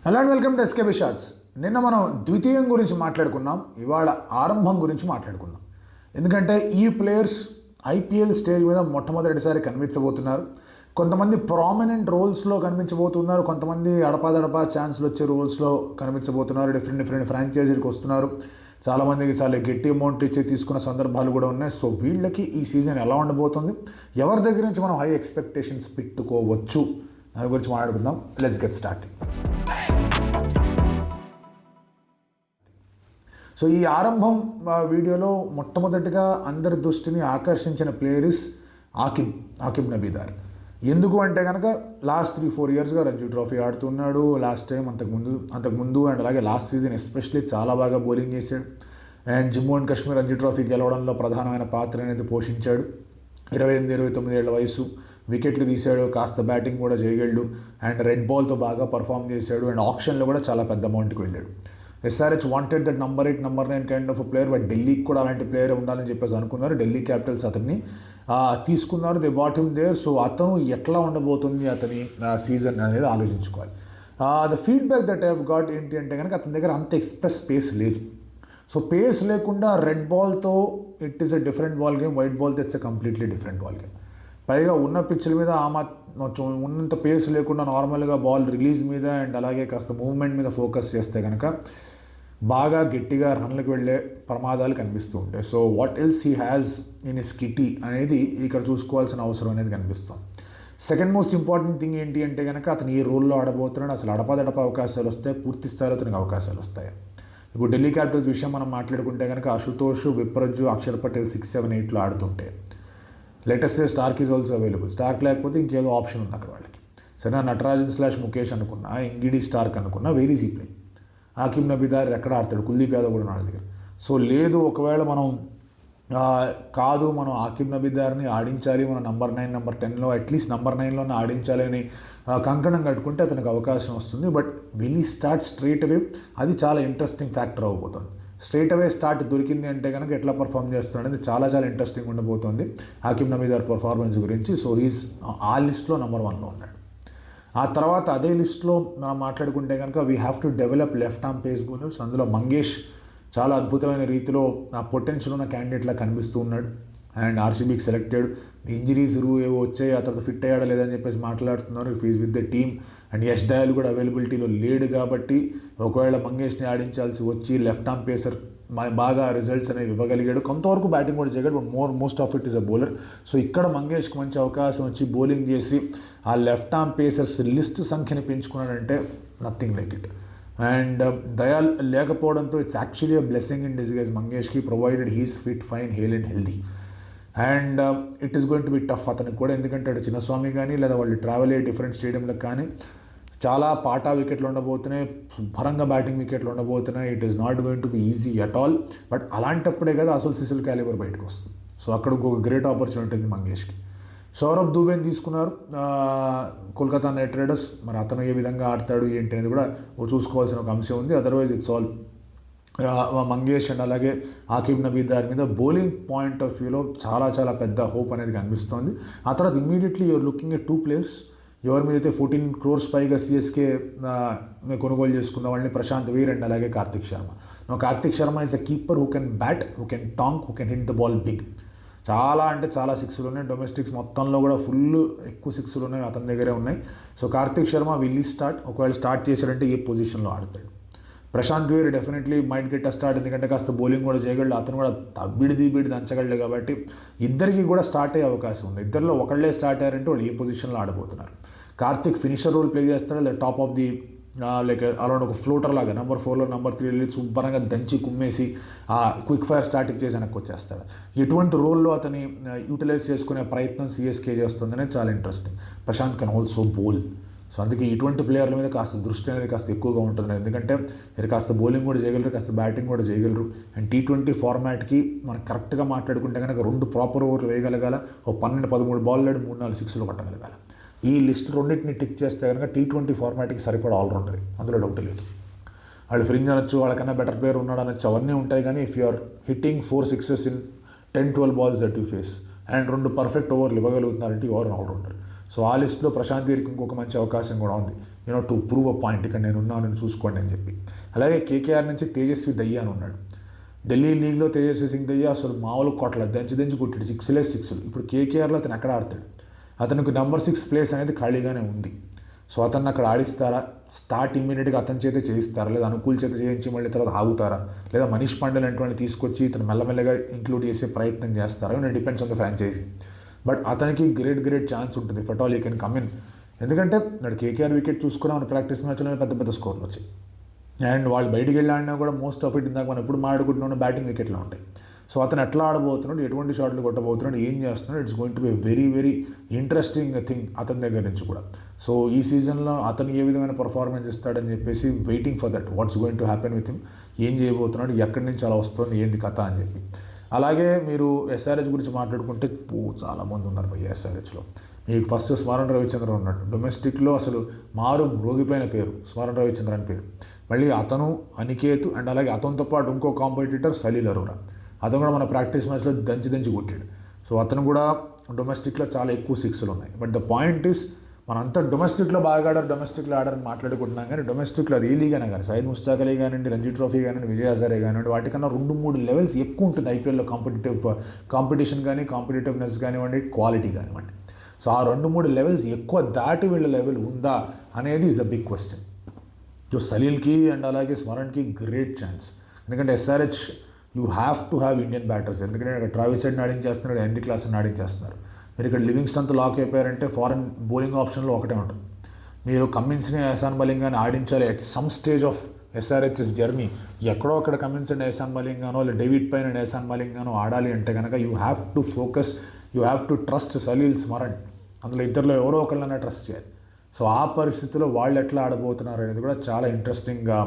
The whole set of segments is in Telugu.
Hello and welcome to SKB shots. నిన్న మనం ద్వితీయం గురించి మాట్లాడుకున్నాం, ఇవాళ ఆరంభం గురించి మాట్లాడుకుందాం. ఎందుకంటే ఈ ప్లేయర్స్ ఐపీఎల్ స్టేజ్ మీద మొట్టమొదటిసారి కనిపించబోతున్నారు. కొంతమంది ప్రామినెంట్ రోల్స్లో కనిపించబోతున్నారు, కొంతమంది అడపాదడపా ఛాన్స్లు వచ్చే రోల్స్లో కనిపించబోతున్నారు. డిఫరెంట్ ఫ్రాంచైజీలకు వస్తున్నారు. చాలామందికి చాలా గట్టి అమౌంట్ ఇచ్చి తీసుకున్న సందర్భాలు కూడా ఉన్నాయి. సో వీళ్ళకి ఈ సీజన్ ఎలా ఉండబోతుంది, ఎవరి దగ్గర నుంచి మనం హై ఎక్స్పెక్టేషన్స్ పెట్టుకోవచ్చు, దాని గురించి మాట్లాడుకుందాం. Let's get start. సో ఈ ఆరంభం వీడియోలో మొట్టమొదటిగా అందరి దృష్టిని ఆకర్షించిన ప్లేయర్ ఇస్ ఆకిబ్ నబీదార్. ఎందుకు అంటే కనుక లాస్ట్ 3-4 ఇయర్స్గా రంజీ ట్రోఫీ ఆడుతున్నాడు. లాస్ట్ టైం అంతకుముందు అండ్ అలాగే లాస్ట్ సీజన్ ఎస్పెషల్లీ చాలా బాగా బౌలింగ్ చేశాడు. And Jammu and Kashmir Ranji trophy గెలవడంలో ప్రధానమైన పాత్ర అనేది పోషించాడు. 28-29 ఏళ్ల వయసు, వికెట్లు తీశాడు, కాస్త బ్యాటింగ్ కూడా చేయగలడు. అండ్ రెడ్ బాల్తో బాగా పర్ఫామ్ చేశాడు. అండ్ ఆప్షన్లో కూడా చాలా పెద్ద అమౌంట్కి వెళ్ళాడు. SRH wanted that number 8, number 9 kind of player, but ఢిల్లీకి కూడా అలాంటి ప్లేయర్ ఉండాలని చెప్పేసి అనుకున్నారు. ఢిల్లీ క్యాపిటల్స్ అతన్ని తీసుకున్నారు. They bought him there. So అతను ఎట్లా ఉండబోతుంది అతని సీజన్ అనేది ఆలోచించుకోవాలి. The feedback that have got ఏంటి అంటే కనుక అతని దగ్గర అంత ఎక్స్ప్రెస్ పేస్ లేదు. సో పేస్ లేకుండా రెడ్ బాల్తో it is a different ball game, white బాల్తో it's a completely different ball game. పైగా ఉన్న పిచ్ల మీద ఉన్నంత పేస్ లేకుండా నార్మల్గా బాల్ రిలీజ్ మీద అండ్ అలాగే కాస్త మూవ్మెంట్ మీద ఫోకస్ చేస్తే కనుక బాగా గట్టిగా రన్లకు వెళ్ళే ప్రమాదాలు కనిపిస్తూ ఉంటాయి. So what else he has in is kitty అనేది ఇక్కడ చూసుకోవాల్సిన అవసరం అనేది కనిపిస్తుంది. సెకండ్ మోస్ట్ ఇంపార్టెంట్ థింగ్ ఏంటి అంటే కనుక అతను ఏ రోల్లో ఆడబోతున్నాడు, అసలు అడపదడప అవకాశాలు వస్తాయి, పూర్తి స్థాయిలో అతనికి అవకాశాలు వస్తాయి. ఇప్పుడు ఢిల్లీ క్యాపిటల్స్ విషయం మనం మాట్లాడుకుంటే కనుక అశుతోష్, విప్రజ్జు, అక్షర్ పటేల్ 6, 7, 8లో ఆడుతుంటే latest Starc is also available. Starc లేకపోతే ఇంకేదో ఆప్షన్ ఉంది అక్కడ వాళ్ళకి. సరే, నటరాజన్ / ముఖేష్ అనుకున్నా, ఇంగిడి స్టార్క్ అనుకున్నా, వెరీ ఈజీ ప్లే. ఆకిబ్ నబీదార్ ఎక్కడ ఆడతాడు, కుల్దీప్ యాదవ్ కూడా వాళ్ళ దగ్గర. సో లేదు, ఒకవేళ మనం ఆకిబ్ నబీదార్ని ఆడించాలి, మనం నంబర్ 9, నంబర్ 10లో అట్లీస్ట్ నంబర్ 9లోనే ఆడించాలి అని కంకణం కట్టుకుంటే అతనికి అవకాశం వస్తుంది. But will he start straight away, అది చాలా ఇంట్రెస్టింగ్ ఫ్యాక్టర్ అవ్వబోతుంది. స్ట్రైట్ అవే స్టార్ట్ దొరికింది అంటే కనుక ఎట్లా పర్ఫామ్ చేస్తున్నాడు అనేది చాలా ఇంట్రెస్టింగ్ ఉండబోతుంది ఆకిబ్ నబీదార్ పర్ఫార్మెన్స్ గురించి. సో హీస్ ఆ లిస్ట్లో నంబర్ 1లో ఉన్నాడు. ఆ తర్వాత అదే లిస్ట్లో మనం మాట్లాడుకుంటే కనుక we have to develop left arm face bowlers. అందులో మంగేష్ చాలా అద్భుతమైన రీతిలో ఆ పొటెన్షియల్ ఉన్న క్యాండిడేట్లా కనిపిస్తూ ఉన్నాడు. And ఆర్సీబీకి selected. ఇంజరీస్ ఏవో వచ్చాయి, ఆ తర్వాత ఫిట్ అయ్యాడా లేదని చెప్పేసి మాట్లాడుతున్నారు. If is with the team. And Yash Dayal కూడా అవైలబిలిటీలో లేడు కాబట్టి ఒకవేళ మంగేష్ని ఆడించాల్సి వచ్చి లెఫ్ట్ ఆర్మ్ పేసర్ బాగా రిజల్ట్స్ అనేవి ఇవ్వగలిగాడు. కొంతవరకు బ్యాటింగ్ కూడా చేయగలడు, but most of it is a bowler. So ఇక్కడ మంగేష్కి మంచి అవకాశం వచ్చి బౌలింగ్ చేసి ఆ లెఫ్ట్ ఆర్మ్ పేసర్స్ లిస్ట్ సంఖ్యని పెంచుకున్నాడంటే nothing like it. And Dayal లేకపోవడంతో it's actually a blessing in disguise మంగేష్కి, provided he's fit, fine, hail and healthy. And it is going to B tough అతనికి కూడా, ఎందుకంటే అటు చిన్నస్వామి కానీ లేదా వాళ్ళు ట్రావెల్ అయ్యే డిఫరెంట్ స్టేడియంలకు కానీ చాలా పాటా వికెట్లు ఉండబోతున్నాయి, శుభ్రంగా బ్యాటింగ్ వికెట్లు ఉండబోతున్నాయి. It is not going to be easy at all. But అలాంటప్పుడే కదా అసలు సిసిల్ క్యాలిబర్ బయటకు వస్తుంది. సో అక్కడ ఇంకొక గ్రేట్ ఆపర్చునిటీ ఉంది మంగేష్కి. సౌరభ్ దూబేని తీసుకున్నారు కోల్కతా నైట్ రైడర్స్. మరి అతను ఏ విధంగా ఆడతాడు ఏంటి అనేది కూడా చూసుకోవాల్సిన ఒక అంశం ఉంది. Otherwise it's all Mangesh and అలాగే ఆకిబ్ నబీదార్ మీద బౌలింగ్ పాయింట్ ఆఫ్ వ్యూలో చాలా పెద్ద హోప్ అనేది కనిపిస్తోంది. ఆ తర్వాత immediately you're looking at 2 players. ఎవరి మీద అయితే 14 crores పైగా సిఎస్కే కొనుగోలు చేసుకున్న వాళ్ళని ప్రశాంత్ వీర్ అండ్ అలాగే Kartik Sharma. Kartik Sharma is a keeper who can bat, who can tonk, who can hit the ball big. చాలా సిక్స్లు ఉన్నాయి. డొమెస్టిక్స్ మొత్తంలో కూడా ఫుల్ ఎక్కువ సిక్స్లు ఉన్నాయి, అతని దగ్గరే ఉన్నాయి. So Kartik Sharma will start. ఒకవేళ స్టార్ట్ చేశాడంటే ఏ పొజిషన్లో ఆడతాడు. Prashant Veer definitely might get a start, ఎందుకంటే కాస్త బౌలింగ్ కూడా చేయగలడు, అతను కూడా బిడిది దంచగలడు కాబట్టి ఇద్దరికి కూడా స్టార్ట్ అయ్యే అవకాశం ఉంది. ఇద్దరిలో ఒకళ్ళే స్టార్ట్ అయ్యారంటే వాళ్ళు ఏ పొజిషన్లో ఆడబోతున్నారు. కార్తిక్ ఫినిషర్ రోల్ ప్లే చేస్తాడు, లేదా top of the like around ఒక ఫ్లోటర్ లాగా నంబర్ 4లో నంబర్ 3 వెళ్ళి శుభ్రంగా దంచి కుమ్మేసి క్విక్ ఫైర్ స్టార్టింగ్ చేసి వెనక్కి వచ్చేస్తాడు. ఎటువంటి రోల్లో అతని యూటిలైజ్ చేసుకునే ప్రయత్నం సిఎస్కే చేస్తుందనే చాలా interesting. Prashant can also bowl. So అందుకే ఇటువంటి ప్లేయర్ల మీద కాస్త దృష్టి అనేది కాస్త ఎక్కువగా ఉంటుంది, ఎందుకంటే మీరు కాస్త బౌలింగ్ కూడా చేయగలరు, కాస్త బ్యాటింగ్ కూడా చేయగలరు. అండ్ T20 ఫార్మాట్కి మనం కరెక్ట్గా మాట్లాడుకుంటే కనుక 2 ప్రాపర్ ఓవర్లు వేయగలగాల, ఓ 12-13 బాల్ ఆడి 3-4 సిక్స్లు కొట్టగలగాలి. ఈ లిస్ట్ రెండింటిని టిక్ చేస్తే కనుక T20 ఫార్మాట్కి సరిపడా ఆల్రౌండర్, అందులో డౌట్ లేదు. వాళ్ళు ఫ్రింజ్ అనొచ్చు, వాళ్ళకన్నా బెటర్ ప్లేయర్ ఉన్నాడు అనొచ్చు, అవన్నీ ఉంటాయి. కానీ if you are hitting 4 sixes in 10-12 balls that you face and 2 perfect ఓవర్లు ఇవ్వగలుగుతున్నారంటే యు ఆర్ ఆల్రౌండర్. సో ఆ లిస్ట్లో ప్రశాంత్ వీర్కి ఇంకొక మంచి అవకాశం కూడా ఉంది, టు ప్రూవ్ అ పాయింట్, ఇక్కడ నేను ఉన్నాను చూసుకోండి అని చెప్పి. అలాగే కేకేఆర్ నుంచి తేజస్వి దయ్యా అని ఉన్నాడు. ఢిల్లీ లీగ్లో తేజస్వి సింగ్ దయ్యా అసలు మామూలు కొట్ల దంచి కొట్టాడు, 6 ఇప్పుడు కేకేఆర్లో అతను ఎక్కడ ఆడతాడు? అతనికి నెంబర్ 6 ప్లేస్ అనేది ఖాళీగానే ఉంది. సో అతన్ని అక్కడ ఆడిస్తారా, స్టార్ట్ ఇమ్మీడియట్గా అతని చేతే చేయిస్తారా, లేదా అనుకూల్ చేత చేయించి మళ్ళీ తర్వాత ఆగుతారా, లేదా మనీష్ పాండే లాంటి వాళ్ళని తీసుకొచ్చి ఇతను మెల్లమెల్లగా ఇంక్లూడ్ చేసే ప్రయత్నం చేస్తారా, depends on the franchise. But అతనికి గ్రేట్ ఛాన్స్ ఉంటుంది if at all he can come in. ఎందుకంటే నాడు కేకేఆర్ వికెట్ చూసుకున్నా మన ప్రాక్టీస్ మ్యాచ్లో పెద్ద స్కోర్లు వచ్చాయి. అండ్ వాళ్ళు బయటికి వెళ్ళి ఆడినా కూడా మోస్ట్ ఆఫ్ ఇట్ ఇందాక మనం ఎప్పుడు మాట్లాడుకుంటున్నా బ్యాటింగ్ వికెట్లో ఉంటాయి. సో అతను ఎట్లా ఆడబోతున్నాడు, ఎటువంటి షాట్లు కొట్టబోతున్నాడు, ఏం చేస్తున్నాడు, it's going to be very interesting thing అతని దగ్గర నుంచి కూడా. సో ఈ సీజన్లో అతను ఏ విధమైన పర్ఫార్మెన్స్ ఇస్తాడని చెప్పేసి waiting for that, what's going to happen with him, ఏం చేయబోతున్నాడు, ఎక్కడి నుంచి అలా వస్తుంది, ఏంది కథ అని చెప్పి. అలాగే మీరు ఎస్ఆర్హెచ్ గురించి మాట్లాడుకుంటే చాలామంది ఉన్నారు భయ్య ఎస్ఆర్హెచ్లో. మీకు ఫస్ట్ స్మరణ్ రవిచంద్ర ఉన్నాడు, డొమెస్టిక్లో అసలు మారు మ్రోగిపోయిన పేరు స్మరణ్ రవిచంద్ర అని పేరు. మళ్ళీ అతను, అనికేత్, అండ్ అలాగే అతనితో పాటు ఇంకో కాంపిటీటర్ సలీల్ అరోరా, అతను కూడా మన ప్రాక్టీస్ మ్యాచ్లో దంచి కొట్టాడు. సో అతను కూడా డొమెస్టిక్లో చాలా ఎక్కువ 6లు ఉన్నాయి. బట్ ద పాయింట్ ఈస్ మనంతా డొమెస్టిక్లో బాగా ఆడారని మాట్లాడుకుంటున్నాం, కానీ డొమెస్టిక్లో అది ఏ లీగ్ అయినా కానీ, సయ్యద్ ముస్తాక్ అలీ కానివ్వండి, రంజీ ట్రోఫీ కానివ్వండి, విజయ్ హజారే కానివ్వండి, వాటికన్నా 2-3 లెవెల్స్ ఎక్కువ ఉంటుంది ఐపీఎల్లో కాంపిటీషన్ కానీ, కాంపిటేటివ్నెస్ కానివ్వండి, క్వాలిటీ కానివ్వండి. సో ఆ 2-3 లెవెల్స్ ఎక్కువ దాటి వీళ్ళ లెవెల్ ఉందా అనేది is a big question. So సలీల్కి అండ్ అలాగే స్మరణ్కి గ్రేట్ ఛాన్స్, ఎందుకంటే SRH you have to have Indian batters. ఎందుకంటే ఇక్కడ ట్రావిస్ హెడ్ని ఆడించేస్తున్నాడు, హెన్రీ క్లాసన్ ఆడించేస్తున్నారు. మీరు ఇక్కడ లివింగ్స్టన్తో లాక్ అయిపోయారంటే ఫారెన్ బౌలింగ్ ఆప్షన్లో ఒకటే ఉంటుంది. మీరు కమిన్స్ని, ఎహసాన్ మలింగాని ఆడించాలి at some stage of SRH's journey. ఎక్కడో అక్కడ కమిన్స్ అండ్ ఎహసాన్ మలింగానో, లేదా డేవిడ్ పైన్ అండ్ ఎహసాన్ మలింగానో ఆడాలి అంటే కనుక you have to focus, you have to trust Salil, Smaran. అందులో ఇద్దరిలో ఎవరో ఒకళ్ళన్నా ట్రస్ట్ చేయాలి. సో ఆ పరిస్థితిలో వాళ్ళు ఎట్లా ఆడబోతున్నారు అనేది కూడా చాలా ఇంట్రెస్టింగ్గా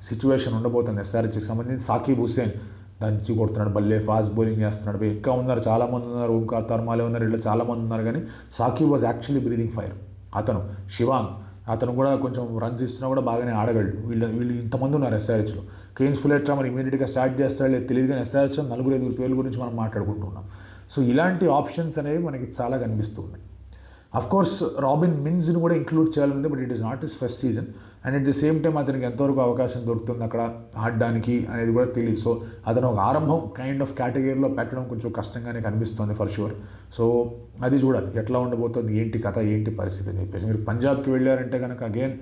సిచ్యువేషన్ ఉండబోతుంది ఎస్ఆర్హెచ్కి సంబంధించి. సాకిబ్ హుస్సేన్ దంచి కొడుతున్నాడు, భలే ఫాస్ట్ బౌలింగ్ చేస్తున్నాడు. ఇంకా ఉన్నారు, చాలామంది ఉన్నారు, ఓంకార్ తర్మాలే ఉన్నారు, వీళ్ళు చాలామంది ఉన్నారు. కానీ Sakib was actually breathing fire. అతను శివాంగ్, అతను కూడా కొంచెం రన్స్ ఇస్తున్నా కూడా బాగానే ఆడగలడు. వీళ్ళు ఇంతమంది ఉన్నారు ఎస్ఆర్హెచ్లో. కేన్స్ ఫులెట్రా మరి ఇమీడియట్గా స్టార్ట్ చేస్తాడు లేదు తెలియదు, కానీ ఎస్ఆర్హెచ్లో 4-5 పేర్ల గురించి మనం మాట్లాడుకుంటున్నాం. సో ఇలాంటి ఆప్షన్స్ అనేవి మనకి చాలా కనిపిస్తూ ఉన్నాయి. అఫ్ కోర్స్ రాబిన్ మిన్స్ని కూడా ఇంక్లూడ్ చేయాలని, but it is not his first season. And at the same time అతనికి ఎంతవరకు అవకాశం దొరుకుతుంది అక్కడ ఆడడానికి అనేది కూడా తెలియదు. సో అతను ఒక ఆరంభం కైండ్ ఆఫ్ కేటగిరీలో పెట్టడం కొంచెం కష్టంగానే కనిపిస్తుంది ఫర్ షూర్. సో అది చూడాలి ఎట్లా ఉండబోతుంది, ఏంటి కథ, ఏంటి పరిస్థితి అని చెప్పేసి. మీరు పంజాబ్కి వెళ్ళారంటే కనుక అగైన్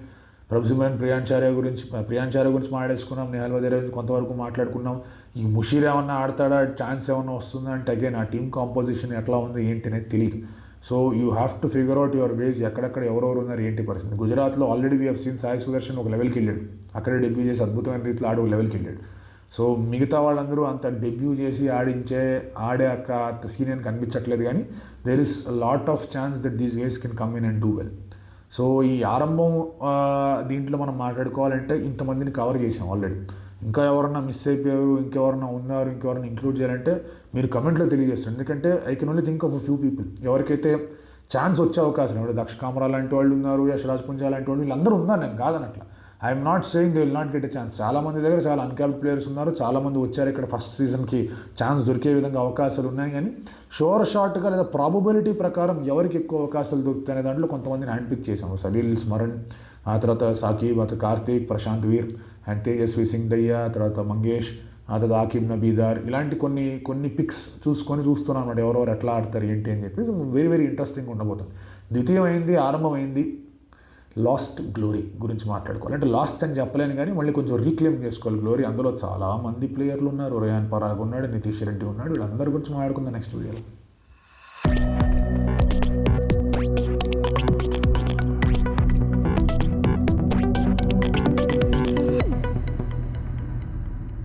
ప్రభుసిమరన్ ప్రియాంచార్య గురించి మాట్లాడేసుకున్నాం, నిహాల్ వదేరా గురించి కొంతవరకు మాట్లాడుకున్నాం. ఈ ముషీర్ ఏమన్నా ఆడతాడా, ఛాన్స్ ఏమన్నా వస్తుందా అంటే అగైన్ ఆ టీమ్ కాంపోజిషన్ ఎట్లా ఉంది ఏంటి అనేది తెలియదు. So you have to figure out your వేస్, ఎక్కడెక్కడ ఎవరెవరు ఉన్నారు ఏంటి పరిస్థితి. గుజరాత్లో already we have seen Sai Sudarshan ఒక లెవెల్కి వెళ్ళాడు, అక్కడే డెబ్యూ చేసి అద్భుతమైన రీతిలో ఆడి ఒక లెవెల్కి వెళ్ళాడు. సో మిగతా వాళ్ళందరూ అంత డెబ్యూ చేసి ఆడే అక్క సీనియర్ కనిపించట్లేదు, కానీ there is lot of chance that these guys can come in and do well. So ఈ ఆరంభం దీంట్లో మనం మాట్లాడుకోవాలంటే ఇంతమందిని కవర్ చేసాం ఆల్రెడీ. ఇంకా ఎవరన్నా మిస్ అయిపోయారు, ఇంకెవరన్నా ఉన్నారు, ఇంకెవరన్నా ఇంక్లూడ్ చేయాలంటే మీరు కమెంట్లో తెలియజేస్తారు. ఎందుకంటే I can only think of a few people ఎవరికైతే ఛాన్స్ వచ్చే అవకాశం. ఇప్పుడు దక్ష కామరా లాంటి వాళ్ళు ఉన్నారు, యశ్రాజ్ పుంజా లాంటి వాళ్ళు, వీళ్ళందరూ ఉన్నారు, నేను కాదనట్లా. I'm not saying they will not get a chance. చాలామంది దగ్గర చాలా అన్క్యాప్డ్ ప్లేయర్స్ ఉన్నారు, చాలామంది వచ్చారు ఇక్కడ ఫస్ట్ సీజన్కి ఛాన్స్ దొరికే విధంగా అవకాశాలు ఉన్నాయి. కానీ షోర్ షార్ట్గా లేదా ప్రాబబిలిటీ ప్రకారం ఎవరికి ఎక్కువ అవకాశాలు దొరుకుతాయి అనే దాంట్లో కొంతమందిని హ్యాండ్ పిక్ చేశాము. సలీల్, స్మరణ్, ఆ తర్వాత సాకిబ్, ఆ తర్వాత కార్తీక్, ప్రశాంత్ వీర్ అండ్ తేజస్వి సింగ్ దయ్యా, తర్వాత మంగేష్, ఆ తర్వాత ఆకిబ్ నబీదార్, ఇలాంటి కొన్ని పిక్స్ చూస్తున్నాం అన్నమాట. ఎవరెవరు ఎట్లా ఆడతారు ఏంటి అని చెప్పేసి వెరీ ఇంట్రెస్టింగ్ ఉండబోతుంది. ద్వితీయమైంది, ఆరంభమైంది లాస్ట్ గ్లోరీ గురించి మాట్లాడుకోవాలి. అంటే లాస్ట్ అని చెప్పలేను, కానీ మళ్ళీ కొంచెం రీక్లెయిమ్ చేసుకోవాలి గ్లోరీ. అందులో చాలామంది ప్లేయర్లు ఉన్నారు, రేయాన్ పరాగ్ ఉన్నాడు, నితీష్ రెడ్డి ఉన్నాడు, వీళ్ళందరి గురించి మాట్లాడుకుందాం నెక్స్ట్ వీడియోలో.